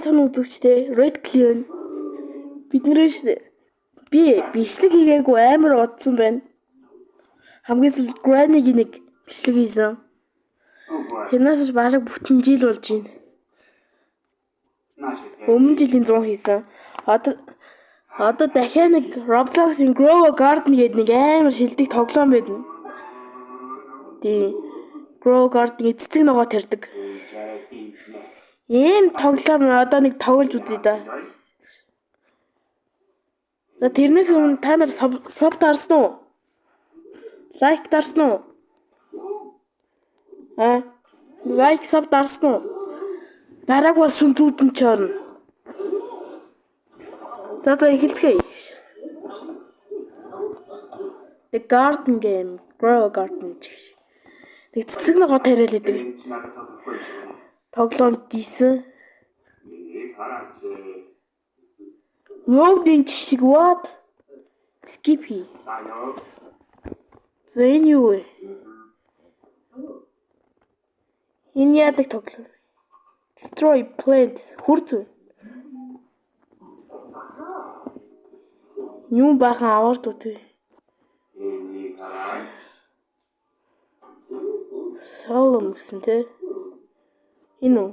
Таны үзэгчтэй Red Clean биднээс би бичлэг хийгээгүй амар удсан байна. Хамгийн сүүлд Granny-гийн нэг бичлэг хийсэн. Тэрнээс бараг бүтэн жил болж байна. Өмнө жилийн 100 хийсэн. Одоо дахиад нэг Roblox-ийн Grow a Garden гэдэг нэг амар шилдэг тоглоом байна. Grow a Garden-ийн цэцэг ногоо тарьдаг. Ийм тоглоом одоо нэг тоглож үзье да. За тэрнээс өмнө та нар саб дарсан уу? Лайк дарсан уу? Лайк саб дарсан уу? Дарааг бол шүн зүүдэн чорно. За эхэлцгээе. The Garden Game, Grow a Garden гэх. Тэг цэцэг ногоо тариал идэг. Тоглоом гисэн. Loading шиг what? Skip хий. За энэ юу вэ? Энэ яадаг тоглоом? Destroy plant хурц. Юм бахан аваад үгүй. Солом гэсэн тэ. Энэ үү?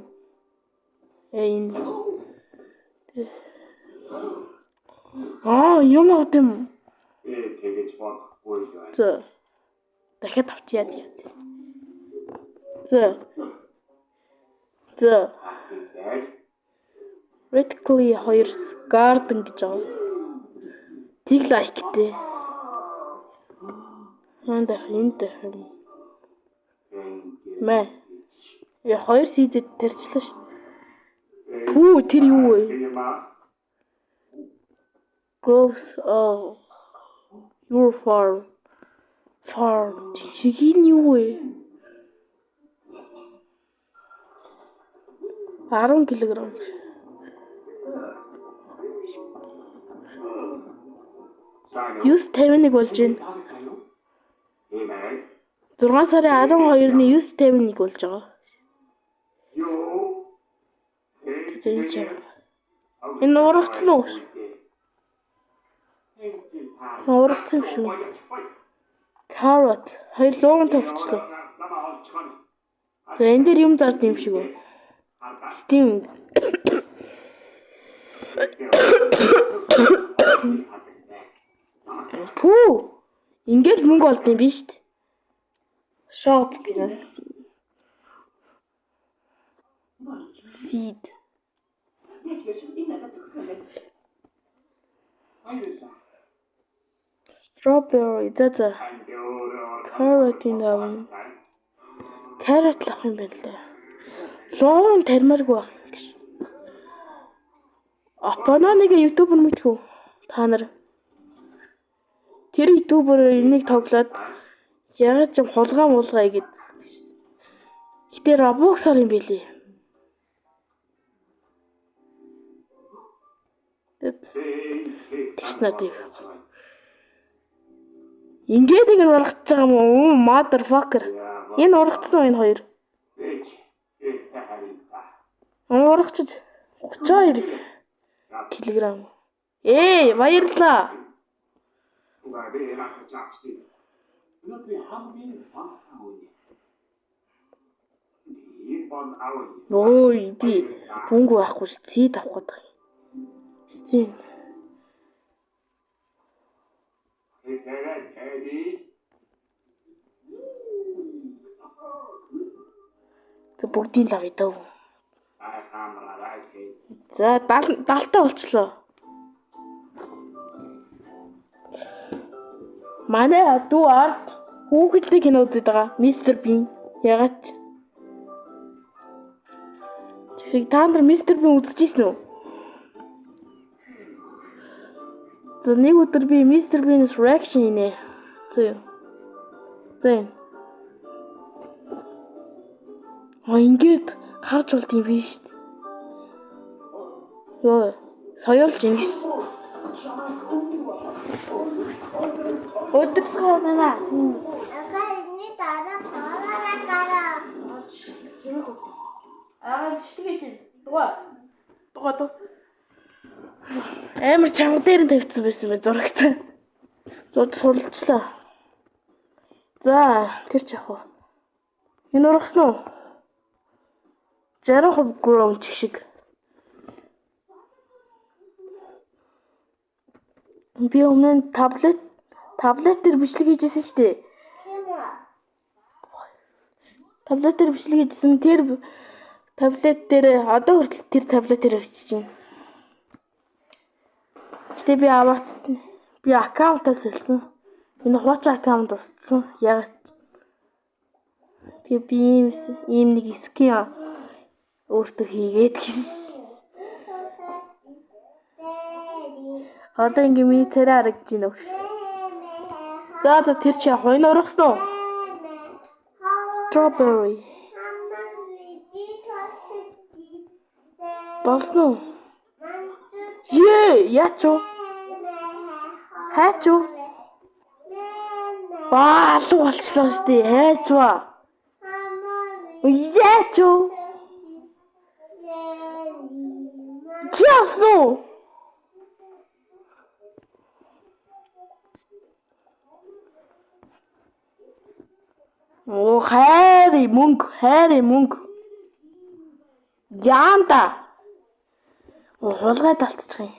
Энэ. Юм авт юм. Тэгэж бодохгүй байна. За. Дахиад авчиад яа. За. Red Clean 2 Garden гэж байгаа. Тэг лайктэй. Энд юм. Мэ. Я 2 сийдэд тарчлаа шүү. Пүү тэр юу вэ? Grows your farm. Шигийн юу вэ? 10 кг. Юус 51 болж байна. 6 сарын 12-ны 951 болж байгаа. Энэ урагцсан уу? Урагцсан шүү. Carrot хоёр луун тавьчлаа. За энэ дээр юм зард юм шиг үү? Steam. Пүү. Ингээл мөнгө олд юм биш үү? Shop гэнэ. Seed. Strawberry. За. Carrot энэ. Carrot лах юм байна лээ. Луун тармааргүй байх юм гэж. Апана нэг ютубер мэдхүү. Та нар. Тэр ютубер энийг тоглоод ягаад ч хулгай муулгай гэд. Гэтэ Roblox-аар юм билий. Тэс надад. Ингээд нэг урагч байгаа юм уу? Motherfucker. Энэ урагцсан уу энэ хоёр? Урагчж 32 кг. Баярлаа. Ой би бүнг байхгүй ш цэд авах гэдэг. Стин. Тэ бүгдийн лав идав. За 70 таа болчлоо. Манай дүү ард хүүхэдтэй кино үзээд байгаа. Мистер Бин. Ягаад ч. Та нар Мистер Бин үзчихсэн үү? За нэг өдөр би Мистер Бин's reaction инэ. За. Ингээд харж болт юм биш үү? Йоо, соёл Жингис. Өдөртөө нана. Акааны дараа. Чигээ. Чигээ. Дуга. Гоо. Амар чанга дээр нь тавьчихсан байсан бай зурагт. Сулчлаа. За, тэр ч яг уу. Энэ ургасан уу? 60% ground шиг. Би өмнө таблет дээр бичлэг хийжсэн шүү дээ. Тийм үү? Таблет дээр бичлэг хийжсэн тэр таблет дээр одоо хүртэл тэр таблет дээр очиж байна. Гэтэ би аккаунтаас хэлсэн. Энэ хуучин аккаунт устсан. Яг тэгээ би ийм нэг скин өөртөө хийгээд гэсэн. Одоо ингэ миний царай харагдаж байна уу? За тэр чи яг энэ ургасан уу? Strawberry. Болсон уу? Яач уу? Хаач уу? Алуу болчихлоо шүү дээ. Хайж ба. Яач уу? Часно. Оо хайр мөнгө. Яанда. Хулгай талтчих юм.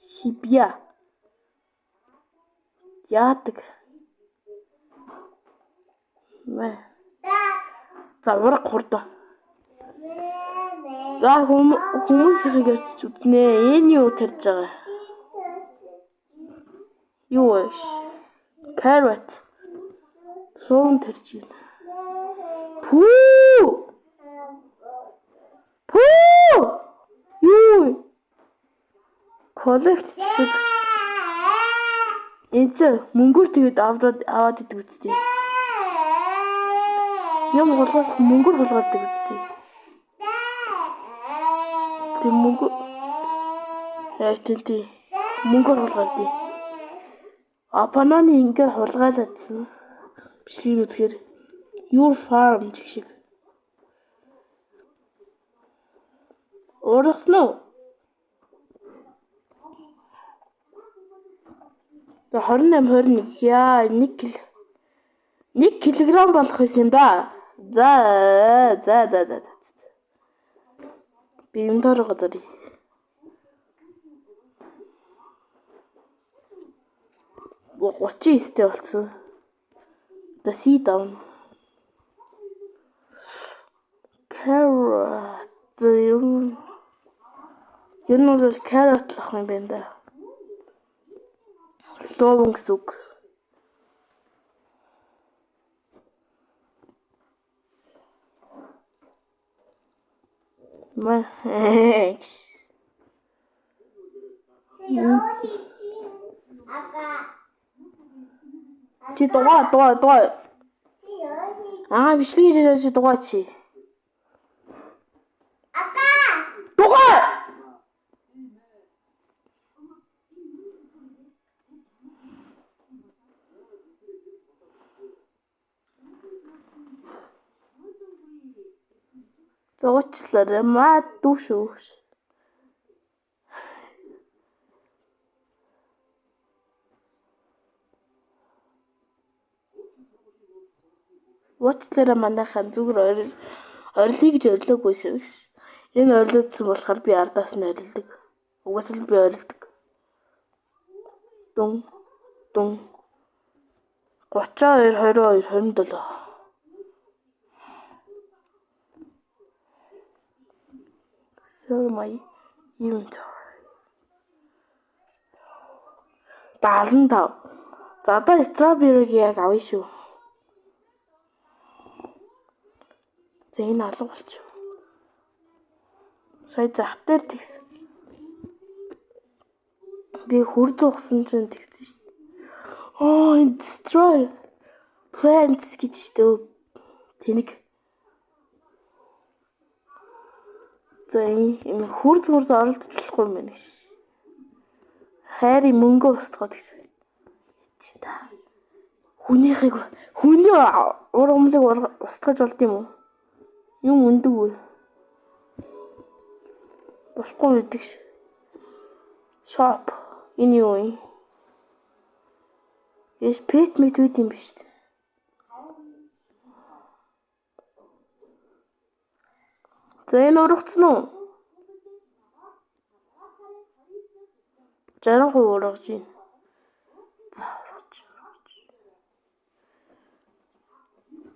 Шибя. Яадаг. За ураг хурд. За хүмүүсийг ярьж үзнэ. Энэ юу тарж байгаа? Юу вэ? Carrot. Суун тарж байна. Пүү! Юу? Collect шиг. Энд чи мөнгөөр тэгээд аваад идэг үстэй. Юм мөнгөөр хулгайдаг үстэй. Тэг мөнгө. Тэнтэй. Мөнгөөр хулгайдаг. Апананы ингээ хулгайлаадсан. Бичлэгийг үзэхээр your farm шиг. Ургасан уу? За 28 21 яа 1 кг болох байсан юм да. За. Би юм дөрөг гадарь. Го 39-тэй болсон. The sea down. Carrot. Юу нэг carrot лах юм байна да. Ловон сук. Чи дугаа. Бичлэг хийж чи дугаа чи. Дугаа. Зоочлаарай маа дүүшөөш. Уучлаарай манайхан зүгээр орилыг гэж орилоогүй шүү. Энэ орилоодсан болохоор би ардаас нь орилдог. Угаасаа би орилдог. Дун 32 22 27. So my inventory. 75. За одоо strawberry-г яг авъя шүү. За энэ алга болчих. Сая зах дээр тэгсэн. Би хүр зугсан чинь тэгсэн шүү дээ. Энэ destroy plants гэж шүү дээ. Тэнэг. За энэ хүр зурс оролдож болохгүй юм байна гэж. Хайрын мөнгө устгаад гэж. Чи та. Хүний ургамлыг устгаж болд юм уу? Юм өндөг үү? Болохгүй гэдэг ш. Shop. Энэ юу юм? Яс pet мэт үт юм биш. За энэ урагцсан уу? 60% урагж байна. За урагж.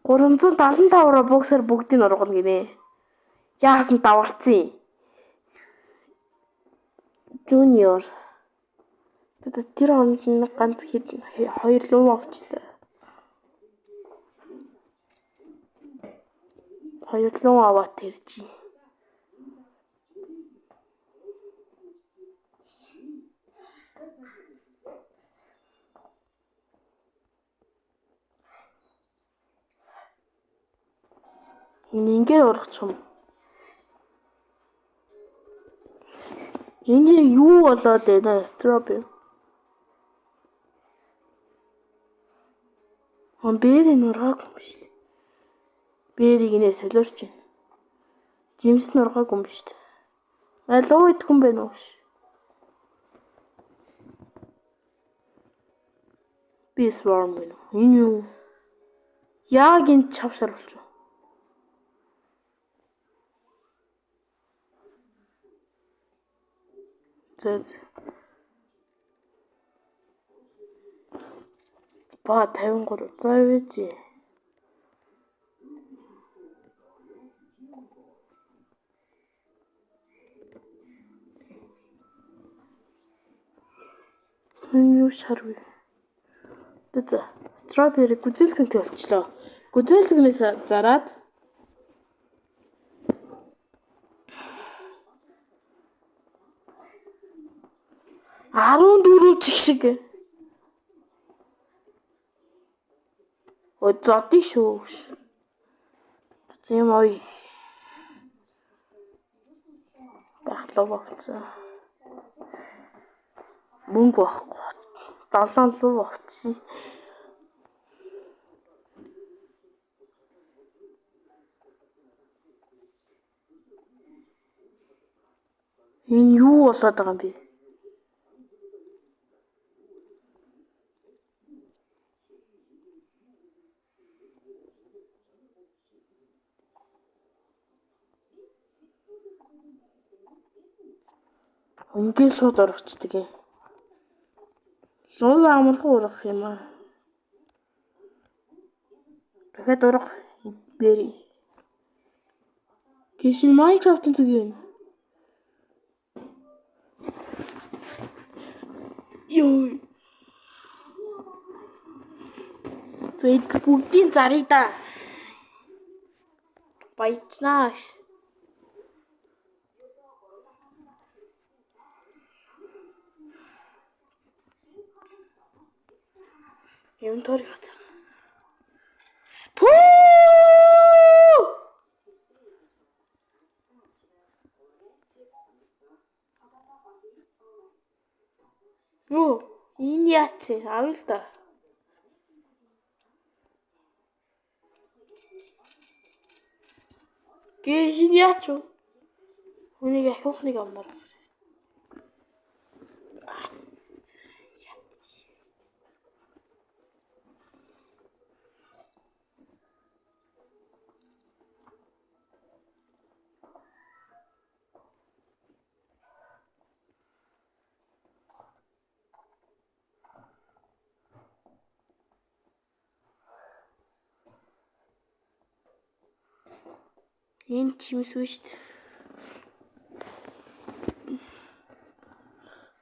375-аар боксер бүгдийг ургана гинэ. Яасан даварцсан. Junior. Тэр хонд нэг ганц хэд 2 луу авчлаа. 2 луу аваад тэрж. Ингээд ургачих юм. Энэ юу болоод байна? Strawberry. Бэри нургааг юм биш. Бэрийг нэ солиорч байна. Жимс нургааг юм биш. Алуу идэх юм байна уу? Би swarm байна. Энэ юу? Яг энэ чавшар болчих. Ба 53 за вэж. Юу шарвэ. Тэт strawberry гүзэлцэнтэй болчлоо. Гүзэлцгнээс зараад 14 чих шиг. Ой зодий шүү. Тийм ой. Бахлаа багцаа. Мөнгө байхгүй. 7 луу авчи. Энэ юу болоод байгаа юм бэ? Ингээд шууд орчихдаг юм. Луу амархан урах юм аа. Дахиад урах бэри. Гэшин Minecraft-ын зүг юм. Йоо. Тэд бүгдийн зарыг да. Баячнаа. Юм төр хат. Пүү! Юу? Энэ яач? Авъя л да. Гэшин яач вэ? Үнийг ахихныг амнаар. Энэ чимс биш.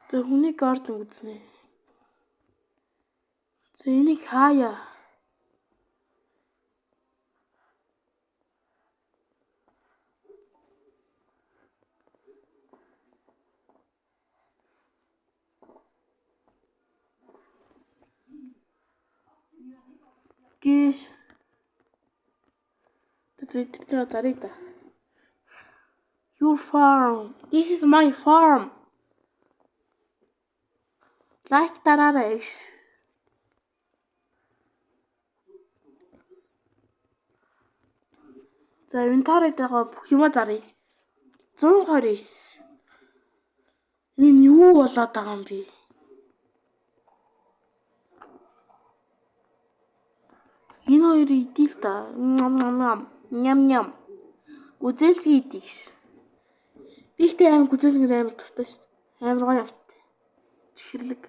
За хүний гарден үзнэ. За энийг хаяа. Гэш. Тэтгэл зарыг да. Your farm. This is my farm. Like дараарай. За инвентарь дээр бүх юма зарыг. 129. Энэ юу болоод байгаа юм бэ? Энэ хоёр идэв л та. Ням. Гүзээлцгий идэв ш. Би ихтэй амар гүзээлцгий амар дуртай ш. Амар гоё амттай. Чихэрлэг.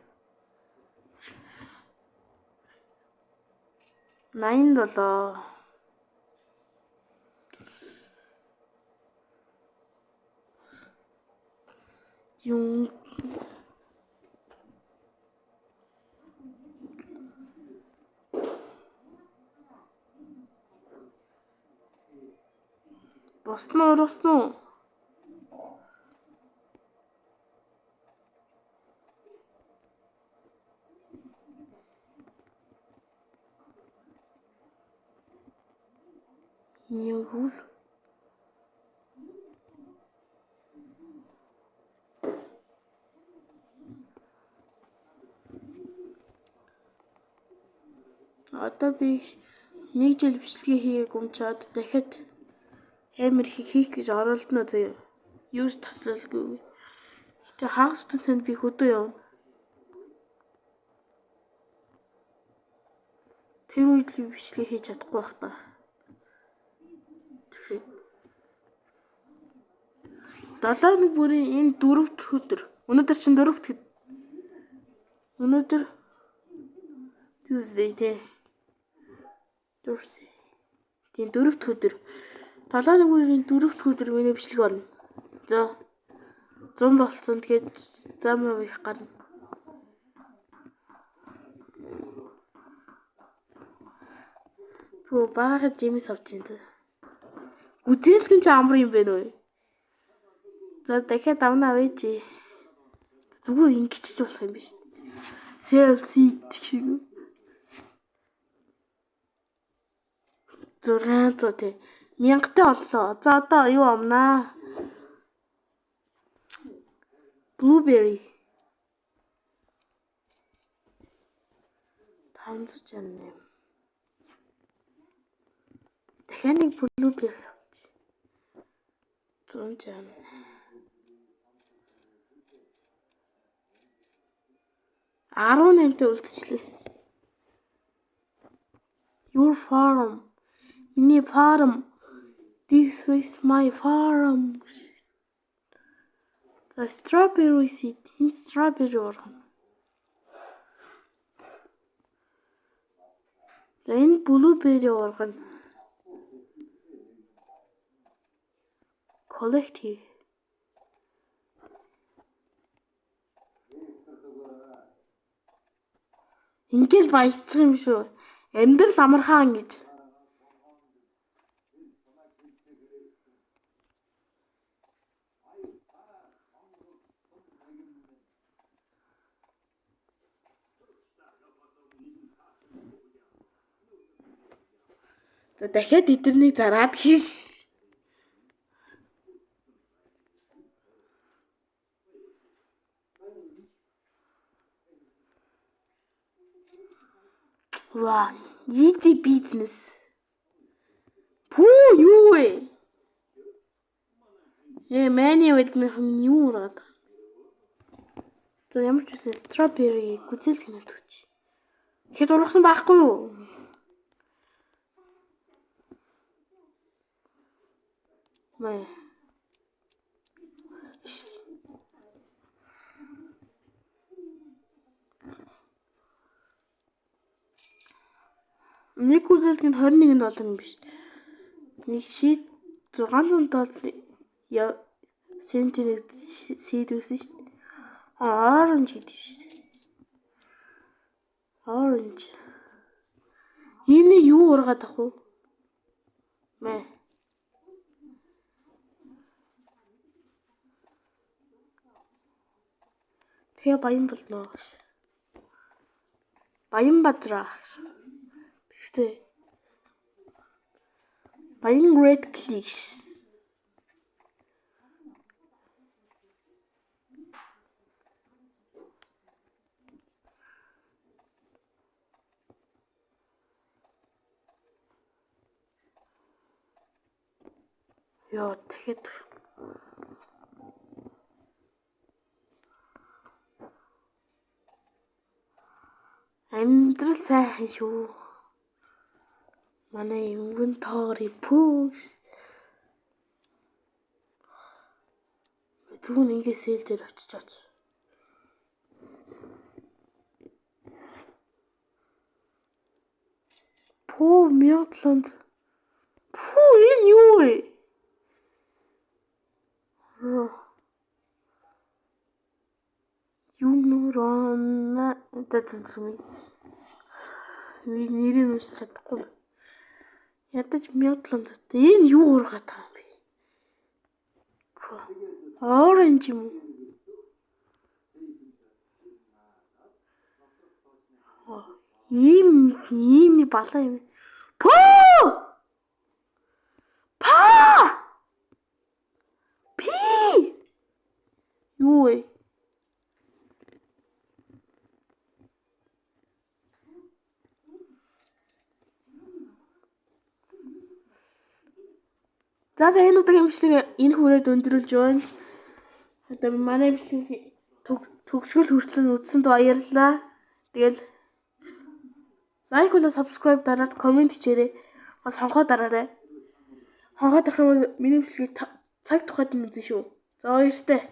87. Yung Росно. Юу одоо би 1 жил бичлэгээ хийгээг өмчөөд дахиад амар хийх гэж оролдоно заяа. Юус таслалгүй. Тэ хагас төсөнд би хөдөө явна. Тэр үед л бичлэгээ хийж чадахгүй байх та. Тэгэхээр 7 бүрийн энэ 4 дахь өдөр. Өнөөдөр чинь 4 дахь. Өнөөдөр Tuesday тий. Thursday. Тийм 4 дахь өдөр. 7 бүрийн 4 дахь өдөр миний бичлэг орно. За 100 болцсон. Тэгээд зам их гарна. Төө баагаад жимс авч ин тэ. Үзээлхэн ч амар юм бэ нөө. За дахиад авна авъя. Зүгээр ингэчих болох юм биш. Селси шиг. 600 тий. 1000-тай боллоо. За одоо юу амнаа? Blueberry. 568. Дахиад нэг blueberry авч. 100. 18-тай үлдчихлээ. Your farm. Миний farm. This is my farm. The strawberry seed. Энэ strawberry орно. Энэ blueberry орно. Collect here. Ингээл баясчих юм шүү. Амьдрал амархан гэж. За дахиад эдэрнийг зараад хийш. Wow, easy business. Пүү юу вэ? Мэний үед минь юу ураад. За ямар ч үсэн strawberry гүзээлх юм төгч. Хэд ургасан байхгүй юу? Мэ. Нэг гүзээлх нь $21 юм биш. Нэг шийд $600 сентиг сийдвэсэн шүү дээ. Orange гэдэг шүү дээ. Orange. Энэ юу ургаад ах вэ? Мэ. Тэгээ баян болно. Баян бадраа. Тэгтээ. Баян red clicks. Яа, дахиад Амьдрал сайхан шүү. Манай inventory push. Түүн ингээ сэл дээр очиж. Пүү 1700. Пүү энэ юу вэ? Юнорона дэцэцми. Нэрийг уншиж чадахгүй. Ядаж 1700. Энэ юу ургаад байгаа юм бэ? Оранж юм. Ийм балан юм. Поо! Пи! Юу вэ? За энэ удаагийн бичлэг энэ хүрээд өндөрлж байна. Одоо манай бичлэг төгсгөл хүртэл үзсэнд баярлалаа. Тэгэл лайк болоо subscribe дараад комент хийээрэй. Бас хонхоо дараарай. Хонхоо дарах юм бол миний бичлэгийг цаг тухайд мэдэн шүү. За баяртай.